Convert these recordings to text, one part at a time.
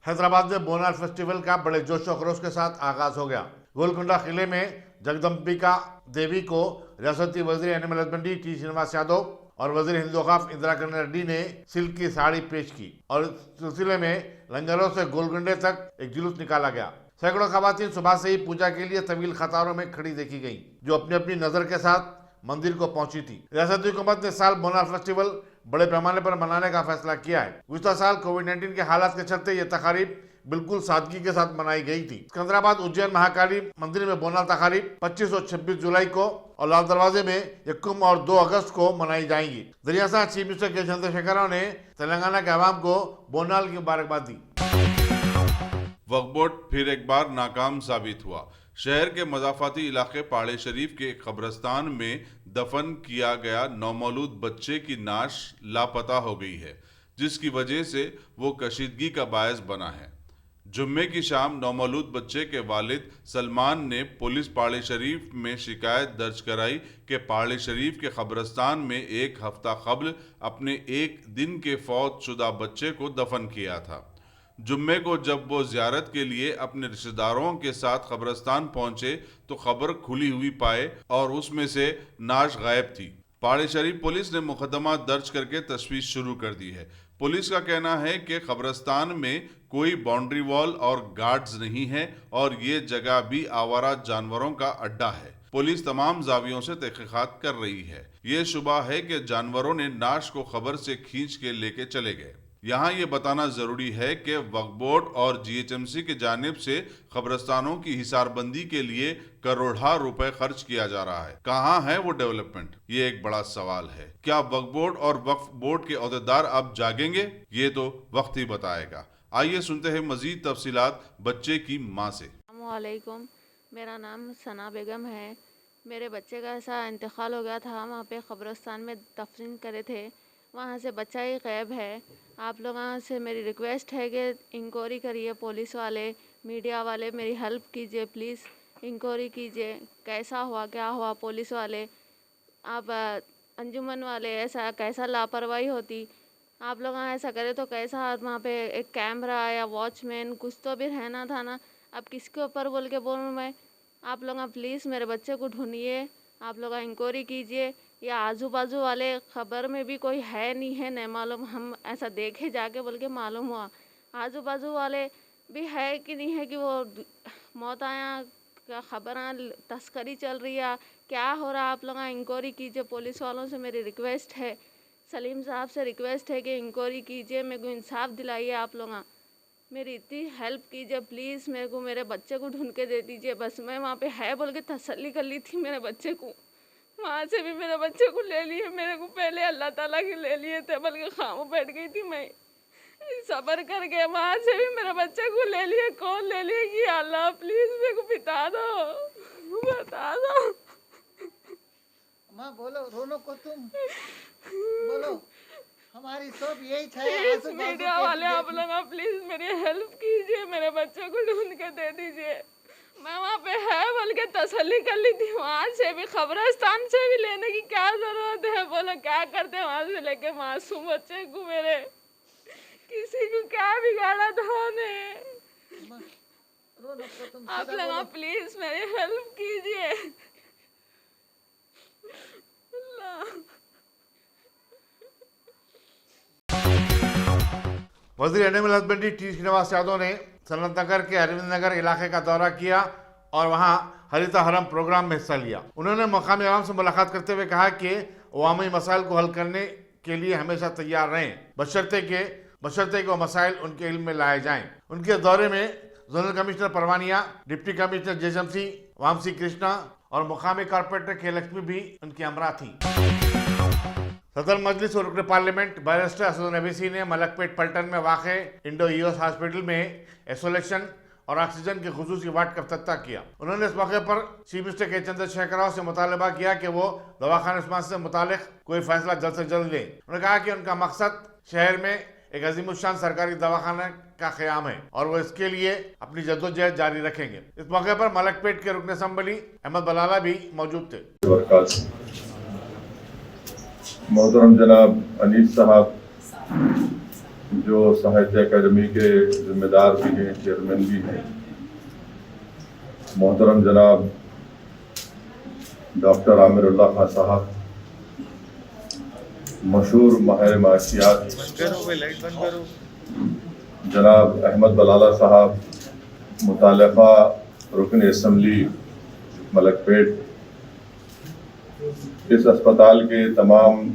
हैदराबाद में बोनाल फेस्टिवल का बड़े जोश और खरोश के साथ आगाज हो गया। गोलकुंडा किले में जगदम्बिका देवी को रियासती वजीर animal husbandry T Srinivas Yadav और वजीर हिंद वकाफ इंदिरा किरण रेड्डी ने सिल्क की साड़ी पेश की और इस सिलसिले में लंगरों से गोलकुंडे तक एक जुलूस निकाला गया। सैकड़ों खवातीन सुबह से ही पूजा के लिए तवील कतारों में खड़ी देखी गयी, जो अपनी अपनी नजर के साथ मंदिर को पहुंची थी। रियासती हुकूमत ने साल बोनाल फेस्टिवल बड़े पैमाने पर मनाने का फैसला किया है। गुज़िश्ता साल कोविड-19 के हालात के चलते ये तकारीब बिल्कुल सादगी के साथ मनाई गई थी। सिकंदराबाद उज्जैन महाकाली मंदिर में बोनाल तकारीब 25 और 26 जुलाई को और लाल दरवाजे में 1 और 2 अगस्त को मनाई जाएंगी। दरियासा चीफ मिनिस्टर के चंद्रशेखर राव ने तेलंगाना के अवाम को बोनाल की मुबारकबाद दी। वक्फ बोर्ड फिर एक बार नाकाम साबित हुआ। शहर के मज़ाफ़ाती इलाके पाड़े शरीफ के कब्रिस्तान में दफन किया गया नौमौलूद बच्चे की नाश लापता हो गई है, जिसकी वजह से वो कशीदगी का बायस बना है। जुम्मे की शाम नौमौलूद बच्चे के वालिद सलमान ने पुलिस पाड़े शरीफ में शिकायत दर्ज कराई कि पाड़े शरीफ के कब्रिस्तान में 1 हफ्ता कबल अपने 1 दिन के फौत शुदा बच्चे को दफन किया था। जुम्मे को जब वो ज़ियारत के लिए अपने रिश्तेदारों के साथ कब्रिस्तान पहुंचे तो खबर खुली हुई पाए और उसमें से नाश गायब थी। पाड़े शरीफ पुलिस ने मुकदमा दर्ज करके तफ्तीश शुरू कर दी है। पुलिस का कहना है कि कब्रिस्तान में कोई बाउंड्री वॉल और गार्ड्स नहीं है और ये जगह भी आवारा जानवरों का अड्डा है। पुलिस तमाम जावियों से तहकीकात कर रही है। ये शुबा है कि जानवरों ने नाश को खबर से खींच के लेके चले गए। यहाँ ये बताना जरूरी है कि वक्फ बोर्ड और GHMC की जानिब से कब्रिस्तानों की हिसारबंदी के लिए करोड़ों रुपए खर्च किया जा रहा है। कहाँ है वो डेवलपमेंट? ये एक बड़ा सवाल है। क्या वक्फ बोर्ड और वक्फ बोर्ड के अहदेदार अब जागेंगे? ये तो वक्त ही बताएगा। आइए सुनते हैं मजीद तफसीलात बच्चे की माँ से। अस्सलामुअलैकुम, मेरा नाम सना बेगम है। मेरे बच्चे का ऐसा इंतकाल हो गया था, वहाँ पे कब्रिस्तान में दफन करे थे, वहाँ से बच्चा ही गायब है। आप लोगों से मेरी रिक्वेस्ट है कि इंक्वायरी करिए, पुलिस वाले, मीडिया वाले मेरी हेल्प कीजिए, प्लीज़ इंक्वायरी कीजिए कैसा हुआ, क्या हुआ। पुलिस वाले, आप अंजुमन वाले, ऐसा कैसा लापरवाही होती। आप लोग ऐसा करें तो कैसा, वहाँ पे एक कैमरा या वॉचमैन कुछ तो भी रहना था ना। अब किसके ऊपर बोल के बोलूँ मैं? आप लोग प्लीज़ मेरे बच्चे को ढूंढिए, आप लोग इंक्वायरी कीजिए। या आजू बाजू वाले खबर में भी कोई है नहीं है, नहीं मालूम, हम ऐसा देखे जाके बोल के मालूम हुआ। आजू बाजू वाले भी है कि नहीं है कि वो मौत आया का खबर तस्करी चल रही है, क्या हो रहा है। आप लोग इंक्वायरी कीजिए। पुलिस वालों से मेरी रिक्वेस्ट है, सलीम साहब से रिक्वेस्ट है कि इंक्वायरी कीजिए, मेरे को इंसाफ दिलाइए। आप लोग मेरी इतनी हेल्प कीजिए प्लीज़, मेरे को मेरे बच्चे को ढूंढ के दे दीजिए। बस मैं वहाँ पे है बोल के तसल्ली कर ली थी मेरे बच्चे को, वहाँ से भी मेरे बच्चे को ले लिए। मेरे को पहले अल्लाह ताला के ले लिए थे, बल्कि खामोश बैठ गई थी मैं, सब्र करके। वहाँ से भी मेरे बच्चे को ले लिए। कौन ले लिए कि अल्लाह प्लीज़ मेरे को बता दो, बता दो। माँ बोलो, रोनो को तुम बोलो, हमारी सब यही था। मीडिया वाले आप लोग प्लीज़ मेरी हेल्प कीजिए, मेरे बच्चे को ढूंढ के दे दीजिए। मैं वहाँ पे है बोल के तसल्ली कर ली थी, वहाँ से भी कब्रिस्तान से भी लेने की क्या ज़रूरत है? बोलो क्या करते हैं वहाँ से लेके मासूम बच्चे को? मेरे किसी को क्या बिगाड़ा था ने? आप लोग प्लीज़ मेरी हेल्प कीजिए। वजीर animal husbandry T Srinivas Yadav ने सनत नगर के अरविंद नगर इलाके का दौरा किया और वहां हरिता हरम प्रोग्राम में हिस्सा लिया। उन्होंने मकामी आवाम से मुलाकात करते हुए कहा कि अवामी मसाइल को हल करने के लिए हमेशा तैयार रहें, बशर्ते कि वो मसाइल उनके इल्म में लाए जाएं। उनके दौरे में zonal commissioner Parwania, deputy commissioner JHMC Vamsi Krishna और मुकामी कॉर्पोरेटर के लक्ष्मी भी उनकी हमरा थी। सदर मजलिस और रुकन पार्लियामेंट बैरिस्टर असदुद्दीन अवैसी ने मलकपेट पलटन में वाक़े इंडो यूएस हॉस्पिटल में आइसोलेशन और ऑक्सीजन के खुसूसी वार्ड का इफ्तिताह किया। उन्होंने इस मौके पर चीफ मिनिस्टर के चंद्रशेखर राव से मुतालबा किया कि वो दवाखाना इस्तेमाल से मुतालिक कोई फैसला जल्द से जल्द लें। उन्होंने कहा कि उनका मकसद शहर में एक अजीमुशान सरकारी दवाखाना का क़याम है और वो इसके लिए अपनी जद्दोजहद जारी रखेंगे। इस मौके पर मलकपेट के रुकन असम्बली अहमद बलाला भी मौजूद थे। मोहतरम जनाब अनीस साहब, जो साहित्य अकादमी के जिम्मेदार भी हैं, चेयरमैन भी हैं, मोहतरम जनाब डॉक्टर आमिरुल्लाह खान साहब, मशहूर माहिर माशियात जनाब अहमद बलाला साहब, मुतालिका रुकन असम्बली मलकपेट, इस अस्पताल के तमाम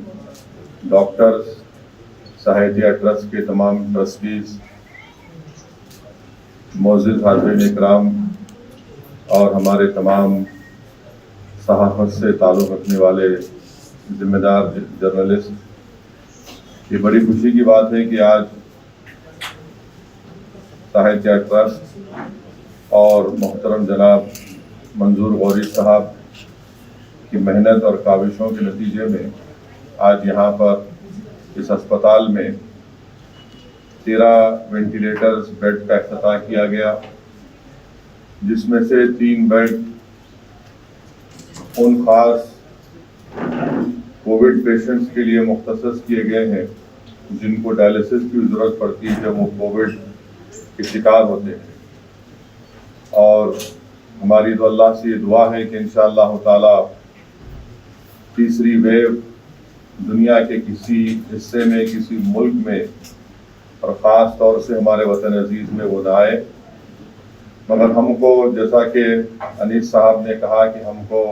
डॉक्टर्स, साहित्य ट्रस्ट के तमाम ट्रस्टीज, मोअज़्ज़िज़ हाज़रीन इकराम और हमारे तमाम सहाफ़त से ताल्लुक़ रखने वाले जिम्मेदार जर्नलिस्ट, ये बड़ी खुशी की बात है कि आज साहित्य ट्रस्ट और मोहतरम जनाब मंजूर गौरी साहब की मेहनत और काविशों के नतीजे में आज यहाँ पर इस अस्पताल में 13 वेंटिलेटर्स बेड का इफ्तिताह किया गया, जिसमें से 3 बेड उन खास कोविड पेशेंट्स के लिए मुख्तसस किए गए हैं जिनको डायलिसिस की ज़रूरत पड़ती है जब वो कोविड के शिकार होते हैं। और हमारी तो अल्लाह से ये दुआ है कि इंशाअल्लाह ताला तीसरी वेव दुनिया के किसी हिस्से में, किसी मुल्क में और ख़ास तौर से हमारे वतन अजीज़ में वो ना आए। मगर हमको, जैसा कि अनीस साहब ने कहा, कि हमको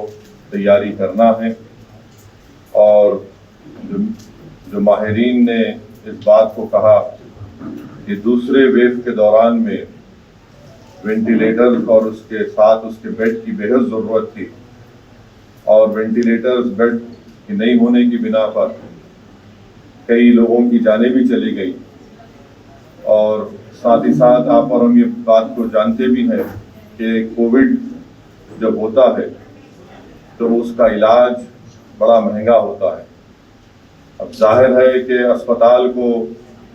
तैयारी करना है और जो माहिरीन ने इस बात को कहा कि दूसरे वेव के दौरान में वेंटिलेटर्स और उसके साथ उसके बेड की बेहद ज़रूरत थी और वेंटिलेटर्स बेड की नहीं होने की बिना पर कई लोगों की जानें भी चली गई। और साथ ही साथ आप और हम ये बात को जानते भी हैं कि कोविड जब होता है तो उसका इलाज बड़ा महंगा होता है। अब जाहिर है कि अस्पताल को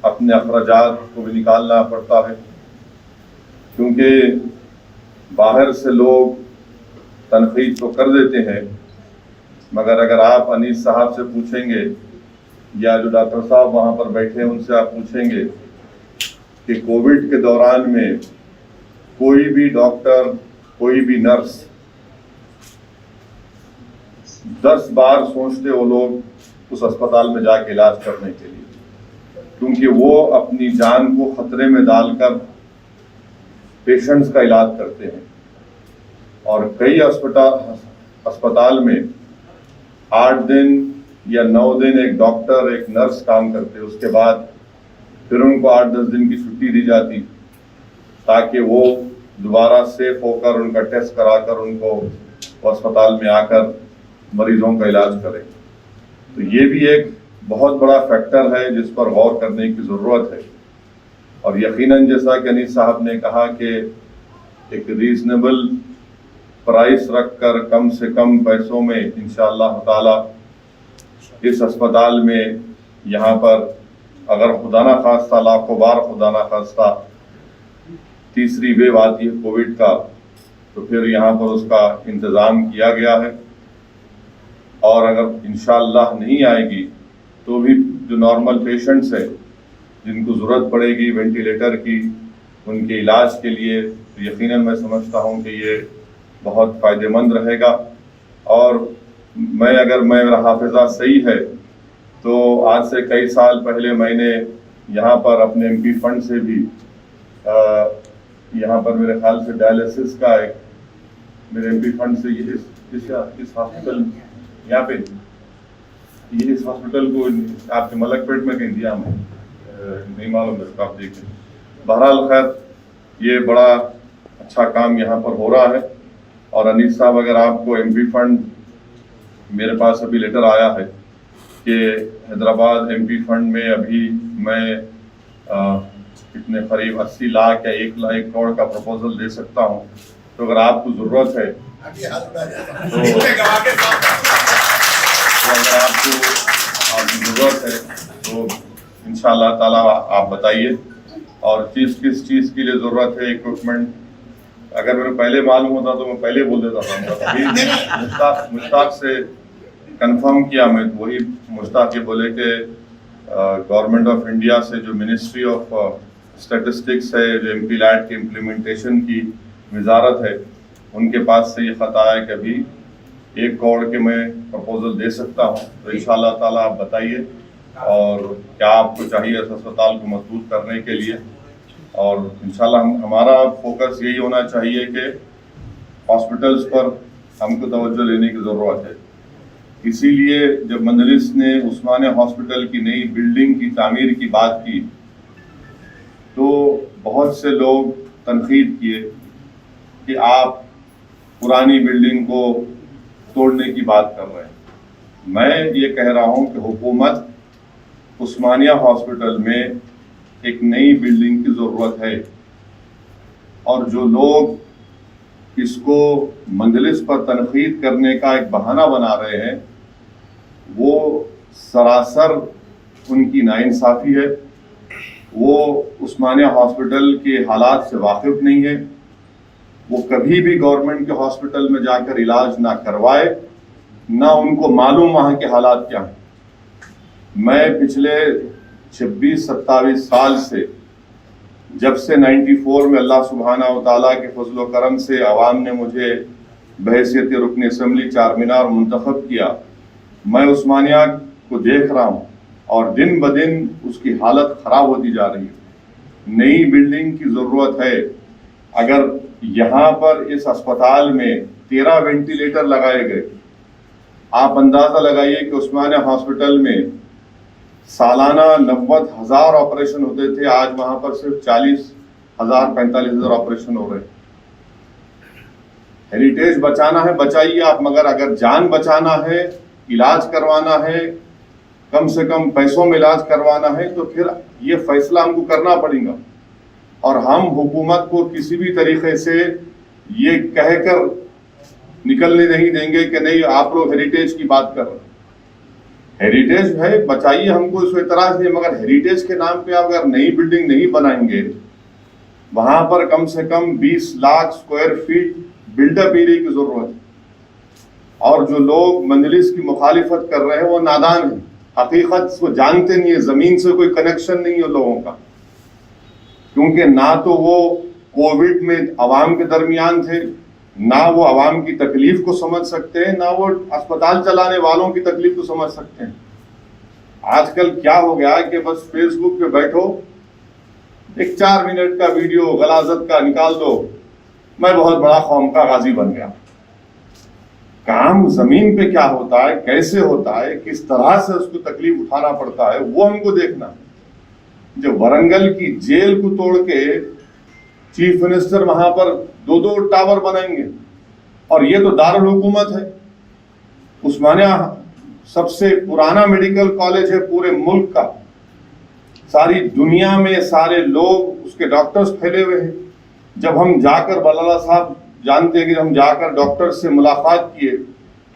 अपने अखराजात को भी निकालना पड़ता है, क्योंकि बाहर से लोग तनकीद तो कर देते हैं, मगर अगर आप अनीस साहब से पूछेंगे या जो डॉक्टर साहब वहाँ पर बैठे हैं उनसे आप पूछेंगे कि कोविड के दौरान में कोई भी डॉक्टर, कोई भी नर्स 10 बार सोचते वो लोग उस अस्पताल में जाके इलाज करने के लिए, क्योंकि वो अपनी जान को खतरे में डालकर पेशेंट्स का इलाज करते हैं। और कई अस्पताल में 8 दिन या 9 दिन एक डॉक्टर, एक नर्स काम करते, उसके बाद फिर उनको 8-10 दिन की छुट्टी दी जाती ताकि वो दोबारा सेफ होकर उनका टेस्ट कराकर उनको अस्पताल में आकर मरीजों का इलाज करें। तो ये भी एक बहुत बड़ा फैक्टर है जिस पर गौर करने की ज़रूरत है। और यकीनन जैसा कि अनीस साहब ने कहा कि एक रीज़नेबल प्राइस रखकर कम से कम पैसों में इंशाअल्लाह ताला इस अस्पताल में यहाँ पर अगर खुदा ना खास्ता, लाखों बार खुदा ना खास्ता तीसरी वेव आती है कोविड का, तो फिर यहाँ पर उसका इंतज़ाम किया गया है। और अगर इंशाअल्लाह नहीं आएगी तो भी जो नॉर्मल पेशेंट्स हैं जिनको ज़रूरत पड़ेगी वेंटिलेटर की, उनके इलाज के लिए, तो यकीनन मैं समझता हूँ कि ये बहुत फ़ायदेमंद रहेगा। और मेरा हाफिज़ा सही है तो आज से कई साल पहले मैंने यहाँ पर अपने MP फंड से भी यहाँ पर मेरे ख्याल से डायलिसिस का एक मेरे MP फंड से इस हॉस्पिटल यहाँ पे ये इस हॉस्पिटल को आपके मलकपेट में कहीं दिया, मैं नहीं मालूम मेरे को, आप देखें। बहरहाल खैर ये बड़ा अच्छा काम यहाँ पर हो रहा है। और अनीस साहब, अगर आपको MP फंड, मेरे पास अभी लेटर आया है कि हैदराबाद MP फंड में अभी मैं कितने करीब 80 लाख या 1 करोड़ का प्रपोजल दे सकता हूँ। तो अगर आपको ज़रूरत है अगर आपकी ज़रूरत है तो इंशाअल्लाह ताला आप बताइए। और किस चीज़ के लिए ज़रूरत है इक्विपमेंट, अगर मेरे पहले मालूम होता तो मैं पहले बोल देता था। अभी मुश्ताक से कंफर्म किया, मैं वही मुश्ताक ये बोले कि गवर्नमेंट ऑफ इंडिया से जो मिनिस्ट्री ऑफ स्टैटिस्टिक्स है, जो MPLAD के इम्प्लीमेंटेशन की वजारत है, उनके पास से ये ख़त आया कि अभी 1 करोड़ के मैं प्रपोजल दे सकता हूँ। तो इंशाअल्लाह ताला आप बताइए और क्या आपको चाहिए इस अस्पताल को मजबूत करने के लिए। और इंशाल्लाह हमारा फोकस यही होना चाहिए कि हॉस्पिटल्स पर हमको तवज्जो लेने की ज़रूरत है। इसीलिए जब मंजलिस ने उस्मानिया हॉस्पिटल की नई बिल्डिंग की तामीर की बात की तो बहुत से लोग तनकीद किए कि आप पुरानी बिल्डिंग को तोड़ने की बात कर रहे हैं। मैं ये कह रहा हूँ कि हुकूमत उस्मानिया हॉस्पिटल में एक नई बिल्डिंग की ज़रूरत है और जो लोग इसको मंजलिस पर तनकीद करने का एक बहाना बना रहे हैं वो सरासर उनकी नाइंसाफ़ी है। वो उस्मानिया हॉस्पिटल के हालात से वाकिफ़ नहीं है। वो कभी भी गवर्नमेंट के हॉस्पिटल में जाकर इलाज ना करवाए, ना उनको मालूम वहाँ के हालात क्या हैं। मैं पिछले 26-27 साल से, जब से 94 में अल्लाह सुब्हाना व तआला के फजल व करम से आवाम ने मुझे बहैसियत रुकन असम्बली चारमीनार मुंतखब किया, मैं उस्मानिया को देख रहा हूँ और दिन ब दिन उसकी हालत ख़राब होती जा रही है। नई बिल्डिंग की ज़रूरत है। अगर यहाँ पर इस अस्पताल में 13 वेंटिलेटर लगाए गए, आप अंदाज़ा लगाइए कि उस्मानिया हॉस्पिटल में सालाना 90,000 ऑपरेशन होते थे, आज वहाँ पर सिर्फ 40,000 45,000 ऑपरेशन हो रहे हैं। हेरिटेज बचाना है बचाइए आप, मगर अगर जान बचाना है, इलाज करवाना है, कम से कम पैसों में इलाज करवाना है, तो फिर ये फैसला हमको करना पड़ेगा। और हम हुकूमत को किसी भी तरीके से ये कहकर निकलने नहीं देंगे कि नहीं आप लोग हेरिटेज की बात कर रहे हैं। हेरिटेज है बचाइए, हमको इसमें इतराज नहीं, मगर हेरिटेज के नाम पे अगर नई बिल्डिंग नहीं बनाएंगे, वहां पर कम से कम 20 lakh square feet buildup area की जरूरत है। और जो लोग मंजलिस की मुखालिफत कर रहे हैं वो नादान है, हकीकत को जानते नहीं है, जमीन से कोई कनेक्शन नहीं है लोगों का। क्योंकि ना तो वो कोविड में आवाम के दरमियान थे, ना वो आवाम की तकलीफ को समझ सकते हैं, ना वो अस्पताल चलाने वालों की तकलीफ को समझ सकते हैं। आजकल क्या हो गया है कि बस फेसबुक पे बैठो, एक 4 मिनट का वीडियो गलाजत का निकाल दो, मैं बहुत बड़ा कौम का गाजी बन गया। काम जमीन पे क्या होता है, कैसे होता है, किस तरह से उसको तकलीफ उठाना पड़ता है, वो हमको देखना। जो वरंगल की जेल को तोड़ के चीफ मिनिस्टर वहां पर 2-2 टावर बनाएंगे, और ये तो दारुल हुकूमत है। उस्मानिया सबसे पुराना मेडिकल कॉलेज है पूरे मुल्क का, सारी दुनिया में सारे लोग उसके डॉक्टर्स फैले हुए हैं। जब हम जाकर बलाला साहब जानते हैं कि हम जाकर डॉक्टर से मुलाकात किए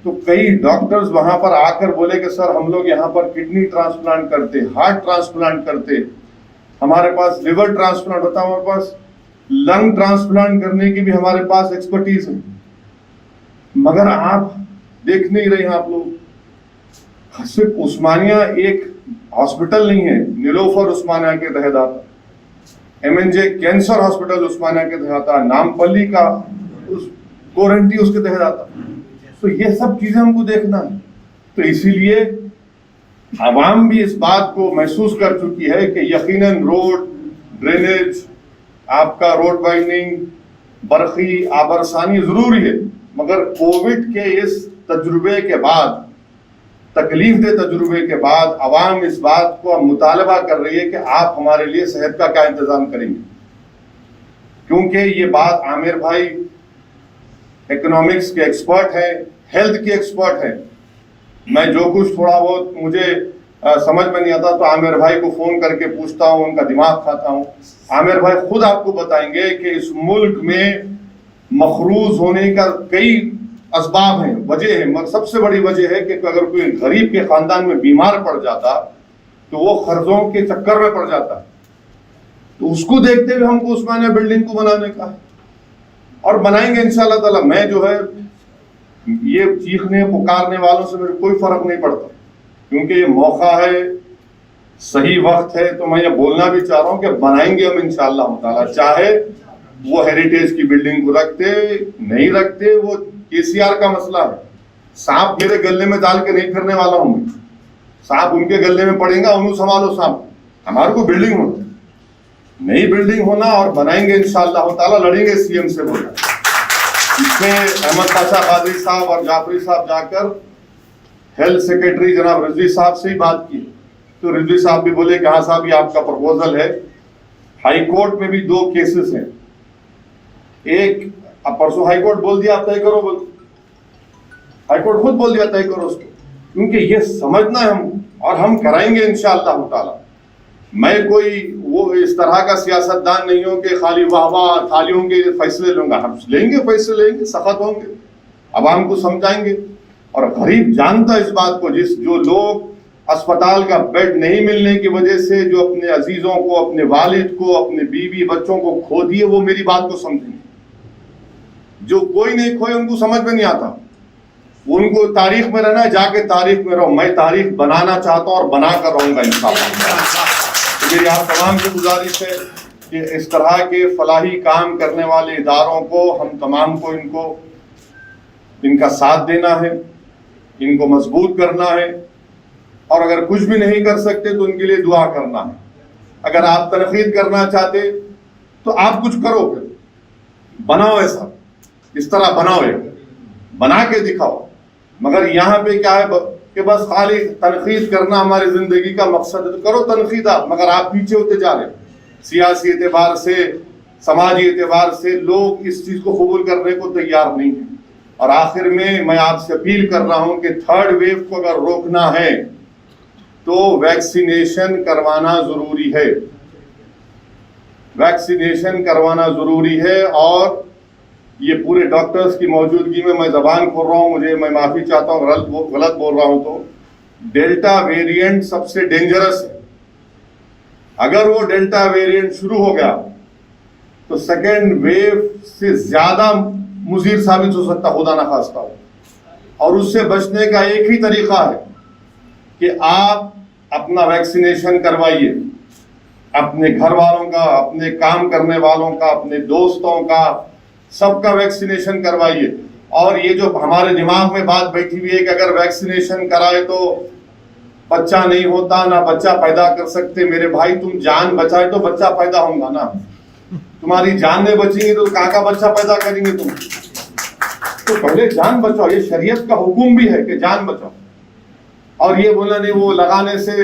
तो कई डॉक्टर्स वहां पर आकर बोले कि सर हम लोग यहाँ पर किडनी ट्रांसप्लांट करते, हार्ट ट्रांसप्लांट करते, हमारे पास लिवर ट्रांसप्लांट होता है, हमारे पास लंग ट्रांसप्लांट करने की भी हमारे पास एक्सपर्टीज है। मगर आप देख नहीं रहे हैं। आप लोग सिर्फ उस्मानिया एक हॉस्पिटल नहीं है, नीलोफर उस्मानिया के तहत आता, MNJ कैंसर हॉस्पिटल उस्मानिया के तहत आता, नामपल्ली का कोरेंटी उसके तहत आता। तो ये सब चीजें हमको देखना है। तो इसीलिए आवाम भी इस बात को महसूस कर चुकी है कि यकीनन रोड, ड्रेनेज, आपका रोड वाइडनिंग, बरखी, आबरसानी जरूरी है, मगर कोविड के इस तजुर्बे के बाद, तकलीफ दे तजुर्बे के बाद आवाम इस बात को मुतालबा कर रही है कि आप हमारे लिए सेहत का क्या इंतजाम करेंगे। क्योंकि ये बात आमिर भाई इकोनॉमिक्स के एक्सपर्ट हैं, हेल्थ के एक्सपर्ट हैं। मैं जो कुछ थोड़ा बहुत मुझे समझ में नहीं आता तो आमिर भाई को फोन करके पूछता हूँ, उनका दिमाग खाता हूँ। आमिर भाई खुद आपको बताएंगे कि इस मुल्क में मखरूज होने का कई असबाब हैं, वजह है, मगर सबसे बड़ी वजह है कि अगर कोई गरीब के खानदान में बीमार पड़ जाता तो वो कर्जों के चक्कर में पड़ जाता। तो उसको देखते हुए हमको उस्मानिया बिल्डिंग को बनाने का, और बनाएंगे इंशाल्लाह ताला। मैं जो है ये चीखने पुकारने वालों से मेरे कोई फर्क नहीं पड़ता, क्योंकि ये मौका है सही वक्त है। तो मैं ये बोलना भी चाह रहा हूँ कि बनाएंगे हम इंशाअल्लाह ताला, चाहे वो हेरिटेज की बिल्डिंग को रखते नहीं रखते, वो केसीआर का मसला है। सांप मेरे गले में डाल के नहीं फिरने वाला हूं मैं, सांप उनके गले में पड़ेगा, उन्हें संभालो सांप। हमारे को बिल्डिंग होना, नई बिल्डिंग होना, और बनाएंगे इंशाअल्लाह ताला, लड़ेंगे सीएम से बोला। इसमें अहमद पाशा कादरी साहब और जाफरी साहब जाकर हेल्थ सेक्रेटरी जनाब रिजवी साहब से ही बात की, तो रिजवी साहब भी बोले कि हाँ साहब ये आपका प्रपोजल है। हाई कोर्ट में भी 2 केसेस हैं, एक अब परसों हाई कोर्ट बोल दिया आप तय करो, बोल हाई कोर्ट खुद बोल दिया तय करो उसको, क्योंकि ये समझना है हम, और हम कराएंगे इंशाअल्लाह ताला। मैं कोई वो इस तरह का सियासतदान नहीं हूं कि खाली वाह वाह थालियों के फैसले लूंगा, हम लेंगे फैसले, लेंगे, सख्त होंगे, अवाम को समझाएंगे। और गरीब जानता इस बात को, जो लोग अस्पताल का बेड नहीं मिलने की वजह से जो अपने अजीजों को, अपने वालिद को, अपने बीवी बच्चों को खो दिए, वो मेरी बात को समझेंगे। जो कोई नहीं खोए उनको समझ में नहीं आता, उनको तारीख में रहना है, जाके तारीख में रहो। मैं तारीख बनाना चाहता हूं और बना कर रहूंगा इंशाअल्लाह। तो मेरी आप तमाम से गुजारिश है कि इस तरह के फलाही काम करने वाले इदारों को हम तमाम को इनका साथ देना है, इनको मजबूत करना है, और अगर कुछ भी नहीं कर सकते तो उनके लिए दुआ करना है। अगर आप तनकीद करना चाहते तो आप कुछ करो, फिर बनाओ, ऐसा इस तरह बनाओ, बना के दिखाओ। मगर यहाँ पे क्या है कि बस खाली तनकीद करना हमारी जिंदगी का मकसद है, तो करो तनकीद आप, मगर आप पीछे होते जा रहे। सियासी एतबार से, समाजी एतबार से लोग इस चीज को कबूल करने को तैयार नहीं है। और आखिर में मैं आपसे अपील कर रहा हूं कि 3rd वेव को अगर रोकना है तो वैक्सीनेशन करवाना जरूरी है, वैक्सीनेशन करवाना जरूरी है। और ये पूरे डॉक्टर्स की मौजूदगी में मैं जबान खोल रहा हूँ, मैं माफी चाहता हूँ गलत बोल रहा हूँ तो, डेल्टा वेरिएंट सबसे डेंजरस है। अगर वो डेल्टा वेरिएंट शुरू हो गया तो 2nd वेव से ज्यादा मुजीर साबित हो सकता, खुदा ना खास्ता हो। और उससे बचने का एक ही तरीका है कि आप अपना वैक्सीनेशन करवाइए, अपने घर वालों का, अपने काम करने वालों का, अपने दोस्तों का, सबका वैक्सीनेशन करवाइए। और ये जो हमारे दिमाग में बात बैठी हुई है कि अगर वैक्सीनेशन कराए तो बच्चा नहीं होता, ना बच्चा पैदा कर सकते, मेरे भाई तुम जान बचाए तो बच्चा पैदा होगा ना, तुम्हारी जान नहीं बचेंगी तो कहाँ का बच्चा पैदा करेंगे तुम। तो पहले जान बचाओ, ये शरीयत का हुक्म भी है कि जान बचाओ। और ये बोला नहीं वो लगाने से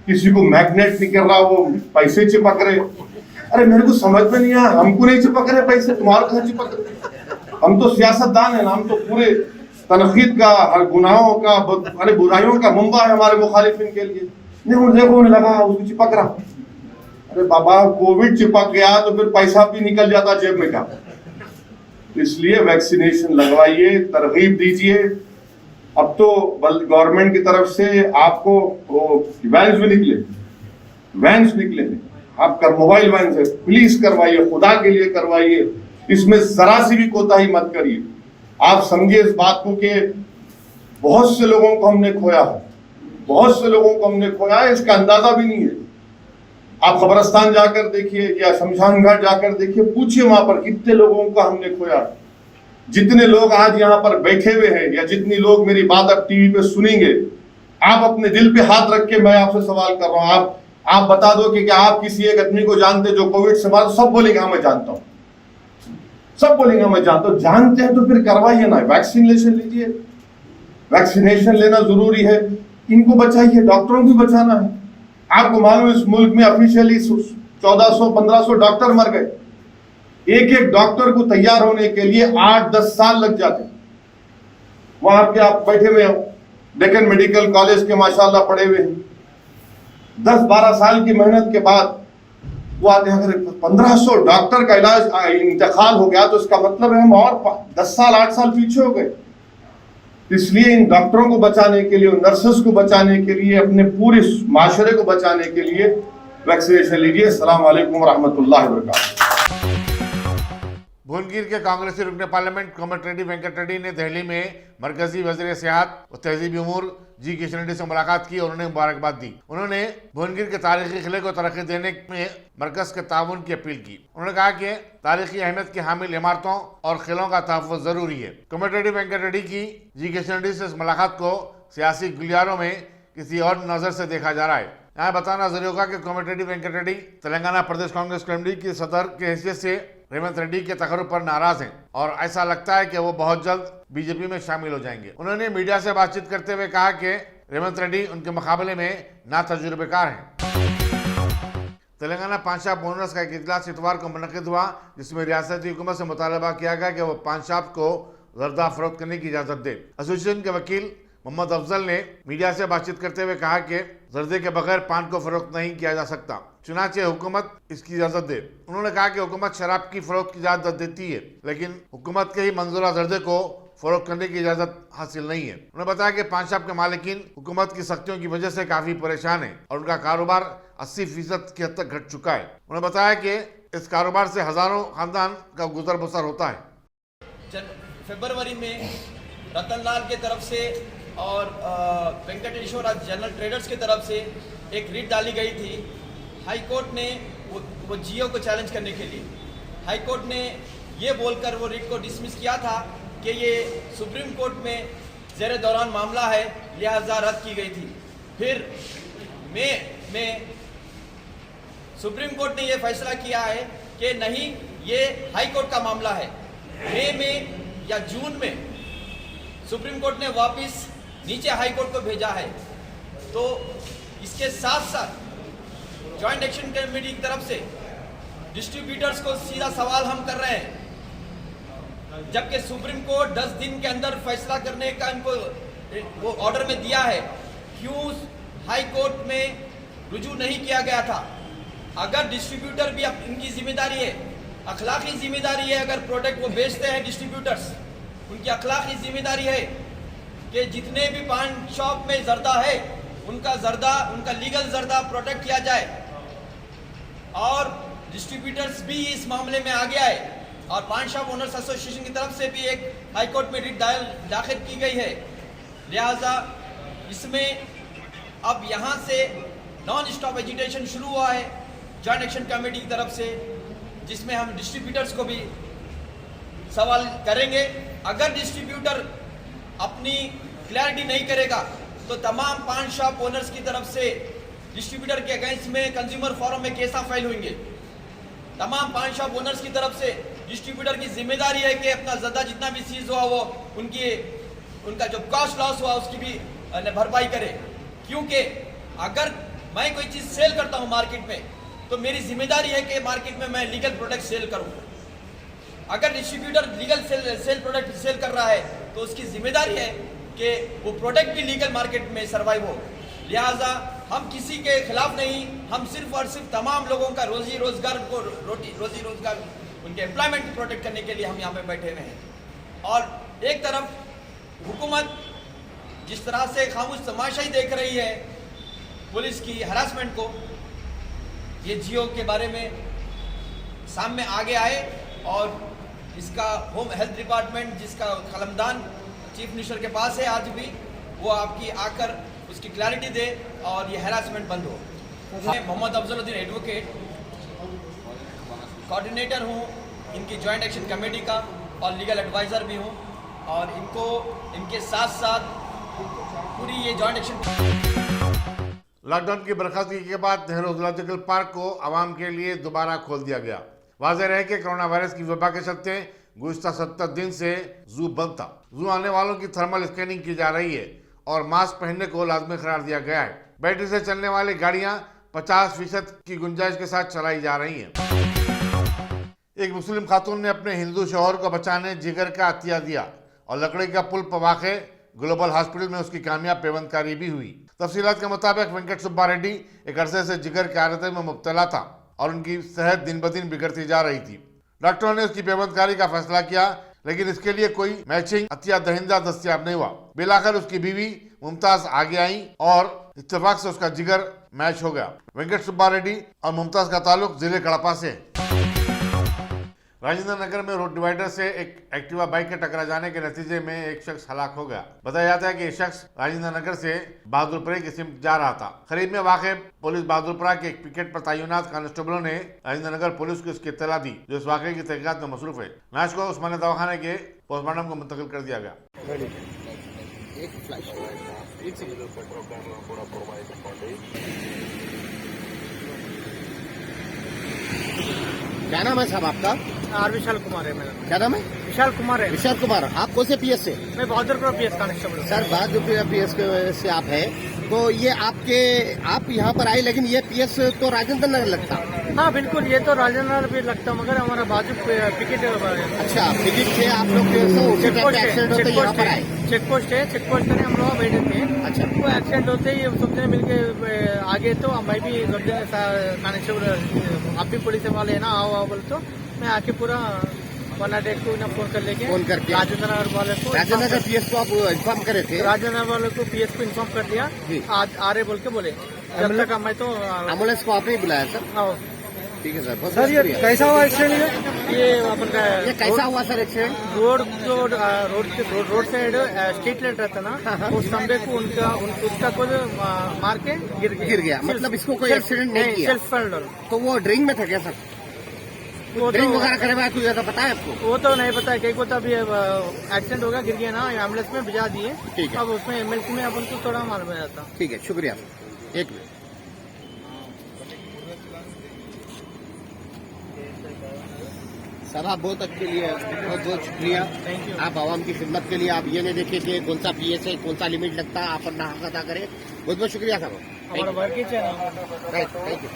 किसी को मैग्नेट नहीं कर रहा, वो पैसे चिपक रहे। अरे मेरे को समझ में नहीं आया, हमको नहीं चिपक रहे पैसे, तुम्हारे कहाँ चिपक रहे? हम तो सियासतदान है ना, हम तो पूरे तनकीद का, हर गुनाहों का, अरे बुराइयों का मुंबा है हमारे मुखालिफिन के लिए। नहीं देखो लगा उसको चिपक रहा, अरे बाबा कोविड चिपक गया तो फिर पैसा भी निकल जाता जेब में का। इसलिए वैक्सीनेशन लगवाइए, तरगीब दीजिए। अब तो गवर्नमेंट की तरफ से आपको वैन्स भी निकले हैं, आप कर मोबाइल वैन से प्लीज करवाइए, खुदा के लिए करवाइए, इसमें जरा सी भी कोताही मत करिए। आप समझिए इस बात को कि बहुत से लोगों को हमने खोया है, बहुत से लोगों को हमने खोया है, इसका अंदाजा भी नहीं है। आप कब्रिस्तान जाकर देखिए या शमशान घाट जाकर देखिए, पूछिए वहां पर कितने लोगों को हमने खोया। जितने लोग आज यहाँ पर बैठे हुए हैं या जितनी लोग मेरी बात अब टीवी पे सुनेंगे, आप अपने दिल पे हाथ रख के मैं आपसे सवाल कर रहा हूँ, आप बता दो कि क्या आप किसी एक आदमी को जानते जो कोविड से मारा? सब बोलेंगे हाँ मैं जानता हूँ, सब बोलेंगे मैं जानता हूँ। जानते हैं तो फिर करवाइए ना, वैक्सीनेशन लीजिए, वैक्सीनेशन लेना जरूरी है। इनको बचाइए, डॉक्टरों को बचाना है। आपको मालूम इस मुल्क में ऑफिशियली 1400-1500 डॉक्टर मर गए। एक एक डॉक्टर को तैयार होने के लिए 8-10 साल लग जाते। वहां पे आप बैठे हुए हो, डेक्कन मेडिकल कॉलेज के माशाल्लाह पढ़े हुए हैं, 10-12 साल की मेहनत के बाद वो आते हैं। अगर 1500 डॉक्टर का इलाज इंतकाल हो गया तो इसका मतलब है हम और 10 साल 8 साल पीछे हो गए। इसलिए इन डॉक्टरों को बचाने के लिए, नर्सेस को बचाने के लिए, अपने पूरे माशरे को बचाने के लिए वैक्सीनेशन लीजिए। अस्सलाम वालेकुम रहमतुल्लाहि व बरकातहू। भुवनगिर के कांग्रेसी रुकने पार्लियामेंट कोमटिरेड्डी वेंकट रेड्डी ने दिल्ली में मरकजी वजीर सियाहत और तहजीबी उमूर जी किशन रेड्डी से मुलाकात की और उन्हें मुबारकबाद दी। उन्होंने भुवनगिर के तारीखी किले को तरक्की देने में मरकज के ताउन की अपील की। उन्होंने कहा कि तारीखी अहमियत की हामिल इमारतों और किलों का तहफ़्फ़ुज़ जरूरी है। कोमटिरेड्डी वेंकट रेड्डी की जी किशन रेड्डी से इस मुलाकात को सियासी गलियारों में किसी और नजर से देखा जा रहा है। यहाँ बताना जरूरी होगा कि कोमटिरेड्डी वेंकट रेड्डी तेलंगाना प्रदेश कांग्रेस कमेटी की सदर के हैसियत से रेवंत रेड्डी के तकर्रुब पर नाराज हैं और ऐसा लगता है कि वो बहुत जल्द बीजेपी में शामिल हो जाएंगे। उन्होंने मीडिया से बातचीत करते हुए कहा कि रेवंत रेड्डी उनके मुकाबले में ना तजुर्बेकार हैं। तेलंगाना पांचाप बोनस का एक इजलास इतवार को मुनक़िद हुआ, जिसमें रियासती हुकूमत से मुतालबा किया गया कि वो पांचाप को जर्दा फरोख्त करने की इजाज़त दे। एसोसिएशन के वकील मोहम्मद अफजल ने मीडिया से बातचीत करते हुए कहा कि जर्दे के बगैर पान को फरोख्त नहीं किया जा सकता, चुनाचे हुकूमत इसकी इजाज़त दे। उन्होंने कहा कि हुकूमत शराब की फरोख्त की इजाज़त देती है, लेकिन हुकूमत के ही मंजूरा जर्दे को फरोख्त करने की इजाज़त हासिल नहीं है। उन्होंने बताया कि पांचाप के मालिकीन हुकूमत की सख्तियों की वजह से काफ़ी परेशान है और उनका कारोबार 80% की हद तक घट चुका है। उन्होंने बताया कि इस कारोबार से हज़ारों खानदान का गुजर बसर होता है। फरवरी में रतनलाल के तरफ से और वेंकटेश्वर जनरल ट्रेडर्स की तरफ से एक रिट डाली गई थी। हाई कोर्ट ने वो जियो को चैलेंज करने के लिए हाई कोर्ट ने ये बोलकर वो रिट को डिसमिस किया था कि ये सुप्रीम कोर्ट में ज़ेरे दौरान मामला है, लिहाजा रद्द की गई थी। फिर मई में सुप्रीम कोर्ट ने ये फैसला किया है कि नहीं, ये हाई कोर्ट का मामला है। मई में या जून में सुप्रीम कोर्ट ने वापस नीचे हाई कोर्ट को भेजा है। तो इसके साथ साथ जॉइंट एक्शन कमेटी की तरफ से डिस्ट्रीब्यूटर्स को सीधा सवाल हम कर रहे हैं, जबकि सुप्रीम कोर्ट 10 दिन के अंदर फैसला करने का इनको वो ऑर्डर में दिया है, क्यों हाई कोर्ट में रुजू नहीं किया गया था? अगर डिस्ट्रीब्यूटर भी अब इनकी जिम्मेदारी है, अखलाकी जिम्मेदारी है, अगर प्रोडक्ट वो बेचते हैं डिस्ट्रीब्यूटर्स, उनकी अखलाकी जिम्मेदारी है कि जितने भी पान शॉप में जर्दा है उनका लीगल जर्दा प्रोटेक्ट किया जाए। और डिस्ट्रीब्यूटर्स भी इस मामले में आगे आए और पान शॉप ओनर्स एसोसिएशन की तरफ से भी एक हाई कोर्ट में रिट दाखिल की गई है। लिहाजा इसमें अब यहाँ से नॉन स्टॉप एजिटेशन शुरू हुआ है जॉइंट एक्शन कमेटी की तरफ से, जिसमें हम डिस्ट्रीब्यूटर्स को भी सवाल करेंगे। अगर डिस्ट्रीब्यूटर अपनी क्लैरिटी नहीं करेगा तो तमाम पान शॉप ओनर्स की तरफ से डिस्ट्रीब्यूटर के अगेंस्ट में कंज्यूमर फोरम में केसा फाइल होंगे। तमाम पान शॉप ओनर्स की तरफ से डिस्ट्रीब्यूटर की जिम्मेदारी है कि अपना ज़्यादा जितना भी सीज हुआ वो उनका जो कॉस्ट लॉस हुआ उसकी भी भरपाई करे। क्योंकि अगर मैं कोई चीज़ सेल करता हूँ मार्केट में तो मेरी जिम्मेदारी है कि मार्केट में मैं लीगल प्रोडक्ट सेल करूँ। अगर distributor legal sell product sell कर रहा है तो उसकी जिम्मेदारी है कि वो प्रोडक्ट भी लीगल मार्केट में सर्वाइव हो। लिहाजा हम किसी के खिलाफ नहीं, हम सिर्फ और सिर्फ तमाम लोगों का रोजी रोजगार उनके एम्प्लॉयमेंट को प्रोटेक्ट करने के लिए हम यहाँ पे बैठे हुए हैं। और एक तरफ हुकूमत जिस तरह से खामोश तमाशाई देख रही है पुलिस की हरासमेंट को, ये जियो के बारे में सामने आगे आए और इसका होम हेल्थ डिपार्टमेंट जिसका कलमदान चीफ मिनिस्टर के पास है आज भी, वो आपकी आकर उसकी क्लैरिटी दे और ये हैरासमेंट बंद हो। मैं मोहम्मद अफजलुद्दीन एडवोकेट कोऑर्डिनेटर हूँ इनकी जॉइंट एक्शन कमेटी का और लीगल एडवाइज़र भी हूँ, और इनके साथ साथ पूरी ये जॉइंट एक्शन। लॉकडाउन की बर्खास्तगी के बाद नेहरू जूलॉजिकल पार्क को आवाम के लिए दोबारा खोल दिया गया। वाज़ेह रहे कि कोरोना वायरस की वबा के चलते गुज़िश्ता 70 दिन से जू बंद था। जू आने वालों की थर्मल स्कैनिंग की जा रही है और मास्क पहनने को लाजमी करार दिया गया है। बैटरी से चलने वाली गाड़ियां 50% की गुंजाइश के साथ चलाई जा रही हैं। एक मुस्लिम खातून ने अपने हिंदू शौहर को बचाने जिगर का अतिया दिया और लकड़ी का पुल पर वाक़े ग्लोबल हॉस्पिटल में उसकी कामयाब पेवंदकारी भी हुई। तफसीलात के मुताबिक वेंकट सुब्बा रेड्डी एक अरसे से जिगर की आदत में मुब्तला था और उनकी सेहत दिन ब दिन बिगड़ती जा रही थी। डॉक्टरों ने उसकी पेवंदकारी का फैसला किया, लेकिन इसके लिए कोई मैचिंग अतिया दहिंदा दस्तियाब नहीं हुआ। बिलाखिर उसकी बीवी मुमताज आगे आई और इत्तेफाक से उसका जिगर मैच हो गया। वेंकट सुब्बा रेड्डी और मुमताज का ताल्लुक जिले कड़पा से। राजेंद्र नगर में रोड डिवाइडर से एक एक्टिवा बाइक के टकरा जाने के नतीजे में एक शख्स हलाक हो गया। बताया जाता है कि ये शख्स राजेंद्र नगर से बहादुरपुरा की सिमत जा रहा था। करीब में वाक़ पुलिस बहादुरपुरा के एक पिकेट पर तैनात कांस्टेबलों ने राजेंद्र नगर पुलिस को इसकी इत्तला दी, जो इस वाक़े की तहकीकात में मसरूफ है। लाश को उस्मानिया दवाखाने के पोस्टमार्टम को मुंतकिल कर दिया गया। क्या नाम है साहब आपका? आर विशाल कुमार है मेरा। क्या नाम है? विशाल कुमार है। विशाल कुमार, आप कौन से पीएस से? मैं Bahadurpura PS constable. Sir Bahadurpura PS से आप है, तो ये आप यहाँ पर आए, लेकिन ये पीएस तो राजेंद्र नगर लगता। हाँ बिल्कुल, ये तो राजेंद्र नगर भी लगता, मगर हमारा बाजू पिकेट। अच्छा, पिकेट से आप लोग उसी टाइम पे एक्सीडेंट होते यहाँ पर आए? चेक पोस्ट है, चेक पोस्ट में हम लोग बैठे थे। अच्छा, वो एक्सीडेंट होते ही सब जने मिलके आगे, तो मैं भी सब जने कांस्टेबल, आप भी पुलिस वाले है ना, आओ बोल, तो मैं आके पूरा 108 को फोन करके राजेंद्र नगर वाले को, राजेंद्र नगर पीएस को आप इन्फॉर्म करे थे? राजेंद्र नगर वाले को पीएस को इन्फॉर्म कर दिया, आज आ रहे बोल के बोले। जब तक मैं तो एम्बुलेंस को आपने ही बुलाया सर? हाँ ठीक है सर, बहुत सर। ये शुक्रिया। कैसा हुआ एक्सीडेंट? ये अपन का ये कैसा हुआ sir accident? Road side street light रहता ना, उस खंबे को उसका कोई मार के गिर गया। मतलब इसको कोई एक्सीडेंट नहीं किया? Self Felder. तो वो ड्रिंक में था क्या सर? वो ड्रिंक तो वगैरह करे हुआ कुछ ऐसा पता है आपको? वो तो नहीं पता है, कहीं को तो अभी एक्सीडेंट होगा, गिर गया ना, एम्बुलेंस में भिजा दिए। ठीक है। अब उसमें एमएलसी में अपन को थोड़ा मालूम जाता। ठीक है, शुक्रिया। एक मिनट। सर आप बहुत अच्छे लिए, बहुत बहुत शुक्रिया। Thank you. आप आवाम की खिदमत के लिए आप ये नहीं देखे कि कौन सा पीएस है, कौन सा लिमिट लगता है, आप अपना हक अदा करें। बहुत बहुत शुक्रिया साहब। हमारा work he channel. Thank you.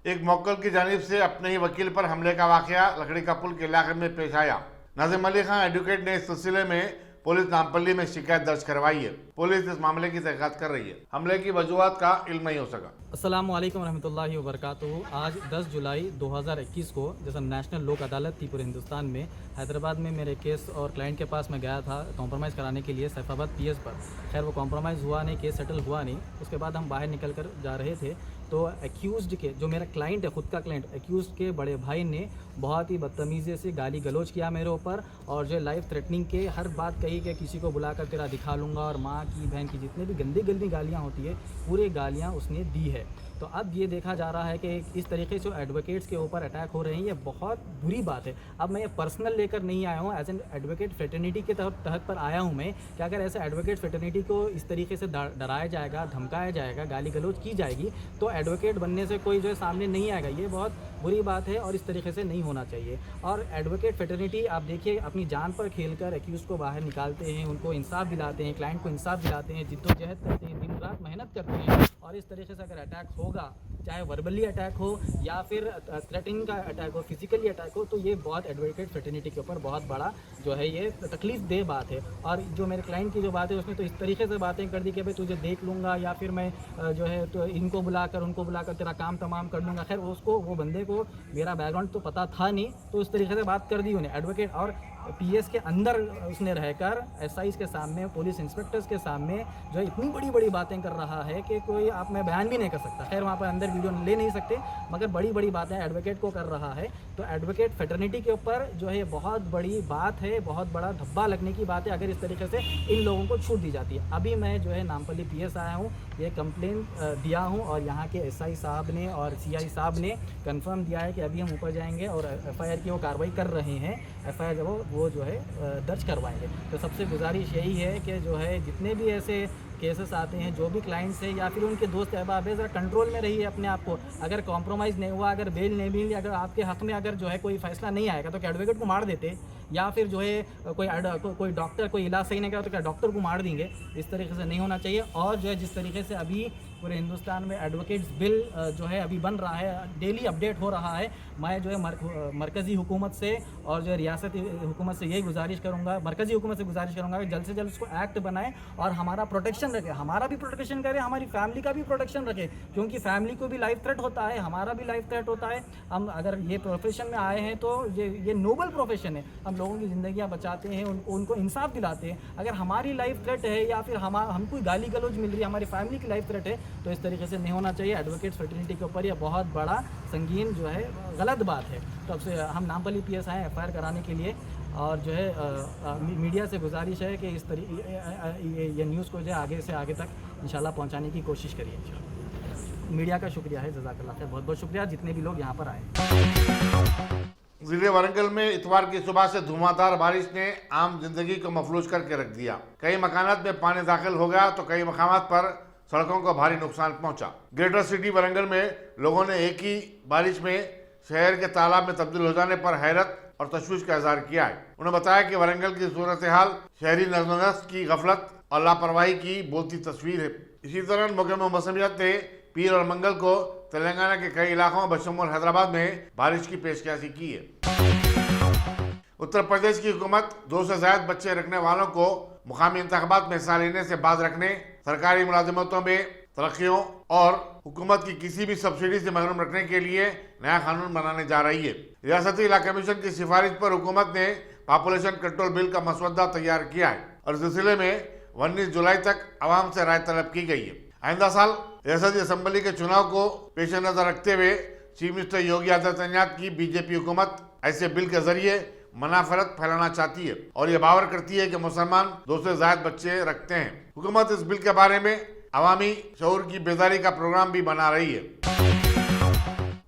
एक मौक्कल की जानिब से अपने ही वकील पर हमले का वाकया लकड़ी का पुल के इलाके में पेश आया। नाजिम अली खान एडवोकेट ने इस सिलसिले में पुलिस नामपल्ली में शिकायत दर्ज करवाई है। पुलिस इस मामले की तहकीकात कर रही है। हमले की वजूहात का इल्म नहीं हो सका। अस्सलाम वालेकुम रहमतुल्लाहि व बरकातुहू। आज 10 जुलाई 2021 को जैसा नेशनल लोक अदालत थी पूरे हिंदुस्तान में, हैदराबाद में मेरे केस और क्लाइंट के पास मैं गया था कॉम्प्रोमाइज़ कराने के लिए सैफाबाद पीएस पर। खैर वो कॉम्प्रोमाइज़ हुआ नहीं, केस सेटल हुआ नहीं। उसके बाद हम बाहर निकल कर जा रहे थे तो एक्यूज़ड के, जो मेरा क्लाइंट है, ख़ुद का क्लाइंट, एक्यूज़ड के बड़े भाई ने बहुत ही बदतमीज़ी से गाली गलौज किया मेरे ऊपर, और जो लाइफ थ्रेटनिंग के हर बात कही कि किसी को बुलाकर तेरा दिखा लूँगा, और माँ की, बहन की, जितने भी गंदी गंदी गालियाँ होती है, पूरी गालियाँ उसने दी है। तो अब ये देखा जा रहा है कि इस तरीके से एडवोकेट्स के ऊपर अटैक हो रहे हैं, ये बहुत बुरी बात है। अब मैं ये पर्सनल लेकर नहीं आया हूँ, एज एन एडवोकेट फ्रेटर्निटी के तहत पर आया हूँ मैं, कि अगर ऐसे एडवोकेट फ्रेटर्निटी को इस तरीके से डराया जाएगा, धमकाया जाएगा, गाली गलौज की जाएगी, तो एडवोकेट बनने से कोई जो है सामने नहीं आएगा। ये बहुत बुरी बात है और इस तरीके से नहीं होना चाहिए। और एडवोकेट फ्रेटर्निटी आप देखिए अपनी जान पर खेलकर एक्यूज़ को बाहर निकालते हैं, उनको इंसाफ दिलाते हैं, क्लाइंट को इंसाफ दिलाते हैं, जिद्दोजहद करते हैं, दिन रात मेहनत करते हैं। और इस तरीके से अगर अटैक होगा, चाहे वर्बली अटैक हो या फिर थ्रेटनिंग का अटैक हो, फिजिकली अटैक हो, तो ये बहुत एडवोकेट फ्रेटर्निटी के ऊपर बहुत बड़ा जो है ये तकलीफ दे बात है। और जो मेरे क्लाइंट की जो बात है उसने तो इस तरीके से बातें कर दी कि भाई तुझे देख लूँगा, या फिर मैं जो है तो इनको बुलाकर उनको बुलाकर तेरा काम तमाम कर लूँगा। खैर उसको, वो बंदे को मेरा बैकग्राउंड तो पता था नहीं, तो इस तरीके से बात कर दी उन्हें। एडवोकेट और पीएस के अंदर उसने रहकर एसआईज के सामने, पुलिस इंस्पेक्टर्स के सामने जो है इतनी बड़ी बड़ी बातें कर रहा है कि कोई आप मैं बयान भी नहीं कर सकता। खैर वहाँ पर अंदर वीडियो ले नहीं सकते, मगर बड़ी बड़ी बातें एडवोकेट को कर रहा है। तो एडवोकेट फ्रेटर्निटी के ऊपर जो है बहुत बड़ी बात है, बहुत बड़ा धब्बा लगने की बात है अगर इस तरीके से इन लोगों को छूट दी जाती है। अभी मैं जो है नामपल्ली पीएस आया हूँ, ये कंप्लेन दिया हूँ, और यहाँ के एसआई साहब ने और सीआई साहब ने कंफर्म दिया है कि अभी हम ऊपर जाएंगे और एफआईआर की वो कार्रवाई कर रहे हैं। एफआईआर जब वो जो है दर्ज करवाएंगे। तो सबसे गुजारिश यही है कि जो है जितने भी ऐसे केसेस आते हैं, जो भी क्लाइंट्स है या फिर उनके दोस्त अहबाब है, ज़रा कंट्रोल में रहिए अपने आप को। अगर कॉम्प्रोमाइज़ नहीं हुआ, अगर बेल नहीं मिली, अगर आपके हक़ में अगर जो है कोई फैसला नहीं आएगा तो क्या एडवोकेट को मार देते, या फिर जो है कोई डॉक्टर कोई इलाज सही नहीं करा तो क्या डॉक्टर को मार देंगे? इस तरीके से नहीं होना चाहिए। और जो है जिस तरीके से अभी पूरे हिंदुस्तान में एडवोकेट्स बिल जो है अभी बन रहा है, डेली अपडेट हो रहा है, मैं जो है मरकज़ी हुकूमत से और जो है रियासती हुकूमत से यही गुजारिश करूँगा, मरकज़ी हुकूमत से गुजारिश करूँगा कि जल्द से जल्द उसको एक्ट बनाएं और हमारा प्रोटेक्शन प्रोटेक्शन रखे, हमारा भी प्रोटेक्शन करे, हमारी फैमिली का भी प्रोटेक्शन रखे, क्योंकि फैमिली को भी लाइफ थ्रेट होता है, हमारा भी लाइफ थ्रेट होता है। हम अगर ये प्रोफेशन में आए हैं तो ये नोबल प्रोफेशन है, हम लोगों की ज़िंदगियाँ बचाते हैं, उनको इंसाफ दिलाते हैं। अगर हमारी लाइफ थ्रेट है या फिर हमको गाली गलौज मिल रही है, हमारी फैमिली की लाइफ थ्रेट है, तो इस तरीके से नहीं होना चाहिए। एडवोकेट्स फ्रेटर्निटी के ऊपर यह बहुत बड़ा संगीन जो है गलत बात है। तो अब से हम नामपल्ली PS आए FIR कराने के लिए, और जो है मीडिया से गुजारिश है कि इस तरीके ये न्यूज़ को जो है आगे से आगे तक इंशाल्लाह पहुंचाने की कोशिश करिए इंशाल्लाह। मीडिया का शुक्रिया है, जज़ाकल्लाह खैर, बहुत बहुत शुक्रिया जितने भी लोग यहाँ पर आए। जिले वारंगल में इतवार की सुबह से धुआंधार बारिश ने आम जिंदगी को मफलूज करके रख दिया। कई मकानात में पानी दाखिल हो गया तो कई मकामात पर सड़कों को भारी नुकसान पहुंचा। ग्रेटर सिटी वारंगल में लोगों ने एक ही बारिश में शहर के तालाब में तब्दील हो जाने पर हैरत और तशवीश का इजहार किया है। उन्होंने बताया कि वारंगल की सूरत हाल शहरी नज़्म-ओ-नस्क की गफलत और लापरवाही की बोलती तस्वीर है। इसी तरह महकमा मौसमियात ने पीर और मंगल को तेलंगाना के कई इलाकों बशमूल हैदराबाद में बारिश की पेशकशी की है। उत्तर प्रदेश की हुकूमत 2 से ज्यादा बच्चे रखने वालों को मुकामी इंतखाबात में हिस्सा लेने से बाज रखने, सरकारी मुलाजिमतों में तरक्कियों और हुकूमत की किसी भी सब्सिडी से महरूम रखने के लिए नया कानून बनाने जा रही है। रियासती इला कमीशन की सिफारिश पर हुकूमत ने पॉपुलेशन कंट्रोल बिल का मसवदा तैयार किया है और इस सिलसिले में 19 जुलाई तक आवाम से राय तलब की गई है। आइंदा साल रियासती असम्बली के चुनाव को पेश नजर रखते हुए चीफ मिनिस्टर योगी आदित्यनाथ की बीजेपी हुकूमत ऐसे बिल के जरिए मनाफरत फैलाना चाहती है और ये बावर करती है कि मुसलमान 2 से ज्यादा बच्चे रखते हैं। हुकूमत इस बिल के बारे में अवामी शऊर की बेदारी का प्रोग्राम भी बना रही है।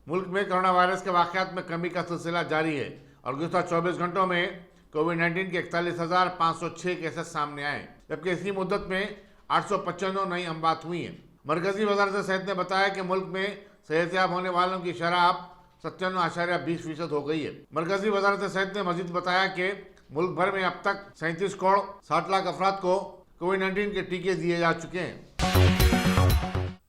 मुल्क में कोरोना वायरस के वाकयात में कमी का सिलसिला जारी है और गुज़श्ता 24 घंटों में कोविड-19 के 41,506 केसेस सामने आए, जबकि इसी मुद्दत में 895 नई अमवात हुई हैं। मरकजी वज़ारत सेहत ने बताया कि मुल्क में सेहतयाब होने वालों की शरह 97.20% हो गई है। मरकजी वज़ारत सेहत ने मजीद बताया कि मुल्क भर में अब तक 37 करोड़ 60 लाख अफराद को कोविड-19 के टीके दिए जा चुके हैं।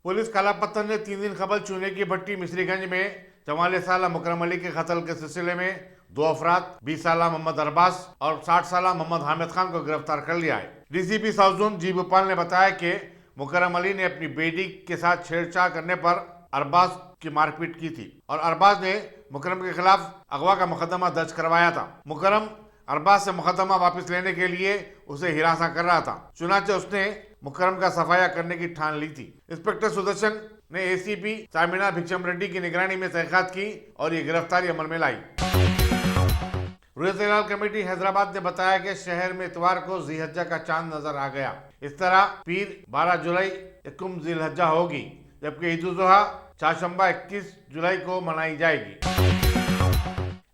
पुलिस काला पत्थर ने 3 दिन कबल चूने की भट्टी मिस्रीगंज में 44 साला मुकरम अली के कत्ल के सिलसिले में 2 अफराद 20 साला मोहम्मद अरबाज और 60 साला मोहम्मद हामिद खान को गिरफ्तार कर लिया है। DCP साउथ जोन जी भोपाल ने बताया कि मुकरम अली ने अपनी बेटी के साथ छेड़छाड़ करने पर अरबाज की मारपीट की थी और अरबाज ने मुकरम के खिलाफ अगवा का मुकदमा दर्ज करवाया था। मुकरम अरबाज से मुकदमा वापस लेने के लिए उसे हिरासा कर रहा था, चुनाचे उसने मुकरम का सफाया करने की ठान ली थी। इंस्पेक्टर सुदर्शन ने ACP चामिना भिक्षम रेड्डी की निगरानी में तहकीकात की और ये गिरफ्तारी अमल में लाई। रुयत हिलाल कमेटी हैदराबाद ने बताया कि शहर में इतवार को ज़िलहज्जा का चांद नजर आ गया। इस तरह पीर 12 जुलाई यकुम ज़िलहज्जा होगी, जबकि ईद उल जुहा चाशंबा 21 जुलाई को मनाई जाएगी।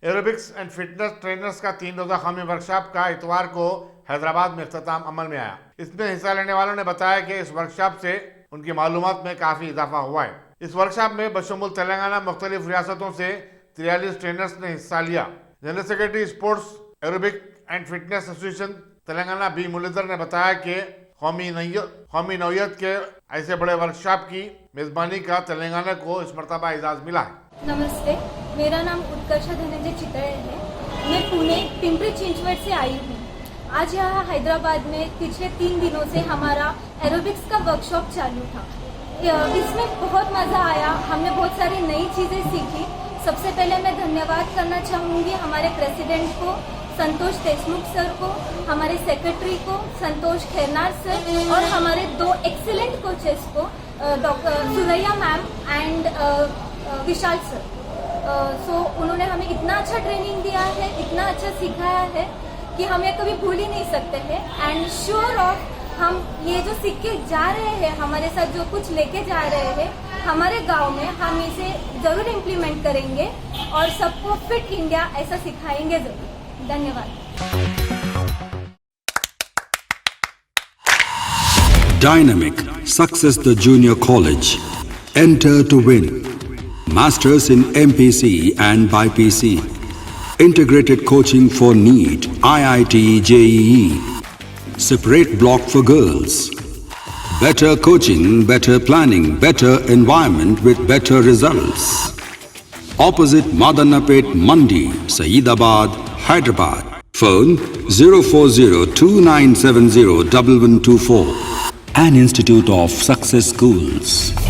एरोबिक्स एंड फिटनेस ट्रेनर्स का 3 रोजा कौमी वर्कशॉप का इतवार को हैदराबाद में इख्तिताम अमल में आया। इसमें हिस्सा लेने वालों ने बताया कि इस वर्कशॉप से उनकी मालूमात में काफी इजाफा हुआ है। इस वर्कशॉप में बशमूल तेलंगाना मुख्तलिफ रियासतों से 43 ट्रेनर्स ने हिस्सा लिया। General secretary sports aerobic and fitness association Telangana B Muralidhar ने बताया कि कौमी नौयत के ऐसे बड़े वर्कशॉप की मेजबानी का तेलंगाना को इस मरतबा एजाज मिला है। नमस्ते, मेरा नाम उत्कर्षा धनंजय चितड़े है। मैं पुणे पिंपरी चिंचवड से आई हूँ। आज यहाँ हैदराबाद में पिछले 3 दिनों से हमारा एरोबिक्स का वर्कशॉप चालू था। इसमें बहुत मज़ा आया, हमने बहुत सारी नई चीज़ें सीखी। सबसे पहले मैं धन्यवाद करना चाहूँगी हमारे प्रेसिडेंट को, संतोष देशमुख सर को, हमारे सेक्रेटरी को संतोष खेरनार सर और हमारे 2 एक्सीलेंट कोचेस को doctor Suraiya ma'am and Vishal sir. उन्होंने हमें इतना अच्छा ट्रेनिंग दिया है, इतना अच्छा सिखाया है कि हम ये कभी भूल ही नहीं सकते हैं। एंड श्योर ऑफ हम ये जो सीख के जा रहे हैं, हमारे साथ जो कुछ लेके जा रहे हैं हमारे गांव में, हम इसे जरूर इम्प्लीमेंट करेंगे और सबको फिट इंडिया ऐसा सिखाएंगे जरूर। धन्यवाद। Dynamic Success the Junior College. Enter to win. Masters in MPC and BPC. Integrated coaching for NEET, IIT, JEE. Separate block for girls. Better coaching, better planning, better environment with better results. Opposite Madanapet Mandi, Saeedabad, Hyderabad. Phone 04029701124. an institute of success schools.